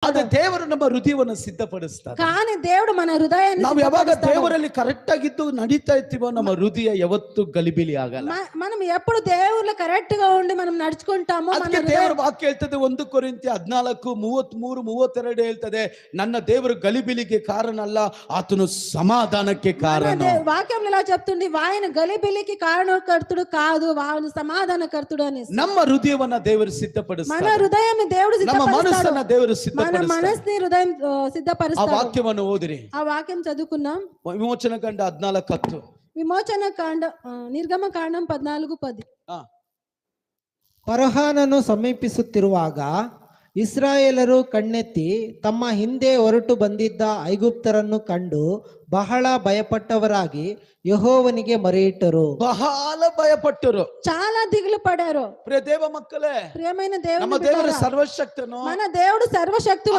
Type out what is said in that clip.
ಆದ್ರೆ ದೇವರು ನಮ್ಮ ಹೃದಯವನ್ನು ಸಿದ್ಧಪಡಿಸ್ತಾರೆ. కానీ దేవుడు మన హృదయాన్ని ನಾವು ಯಾವಾಗ ದೇವರಲ್ಲಿ ಕರೆಕ್ಟ್ ಆಗಿದ್ದು ನಡೀತಾ ಇರ್ತೀವೋ ನಮ್ಮ ಹೃದಯ ಯಾವತ್ತೂ ಗಲಿಬಿಲಿ ಆಗಲ್ಲ. మనం ఎప్పుడు దేవుళ్ళ కరెక్ట్ గా ఉండి మనం నడుచుకుంటామో ಅದಕ್ಕೆ ದೇವರ ವಾಕ್ಯ ಹೇಳ್ತದೆ 1 ಕೊರಿಂಥಿ 14:33-32 ಹೇಳ್ತದೆ, ನನ್ನ ದೇವರು ಗಲಿಬಿಲಿಗೆ ಕಾರಣ ಅಲ್ಲ, ಆತನು ಸಮಾಧಾನಕ್ಕೆ ಕಾರಣ. వాక్యం ఇలా చెప్తుంది, ఆయన గలిబిలికి కారణకర్తుడు కాదు, ఆయన సమాధానకర్తుడు అని. ನಮ್ಮ ಹೃದಯವನ್ನ ದೇವರು ಸಿದ್ಧಪಡಿಸ್ತಾರೆ. మన హృదయాన్ని దేవుడు ನಮ್ಮ మನಸ್ಸನ್ನ ದೇವರು మన ಸಿದ್ಧಪಡಿಸ್ತಾರೆ. మనస్ని హృదయం ಆ సిద్ధపరుస్తాడు. ವಾಕ್ಯವನ್ನು ಓದಿರಿ. ఆ వాక్యం చదువుకున్నాం. ವಿಮೋಚನ ಕಾಂಡ 14:10. విమోచన కాండ నిర్గమ కాండం 14:10. ಫರೋಹನನು ಸಮೀಪಿಸುತ್ತಿರುವಾಗ ಇಸ್ರಾಯೇಲರು ಕಣ್ಣೆತ್ತಿ ತಮ್ಮ ಹಿಂದೆ ಹೊರಟು ಬಂದಿದ್ದ ಐಗುಪ್ತರನ್ನು ಕಂಡು ಬಹಳ ಭಯಪಟ್ಟವರಾಗಿ ಯೆಹೋವನಿಗೆ ಮೊರೆಯಿಟ್ಟರು. ಬಹಳ ಭಯಪಟ್ಟರು, చాలా దిగులు పడారు. ಪ್ರಿಯ ದೇವ ಮಕ್ಕಳೇ, ప్రియమైన ನಮ್ಮ దేవుని ದೇವರು బిడ్డలారా, ಸರ್ವಶಕ್ತನು. మన దేవుడు సర్వశక్తుడు.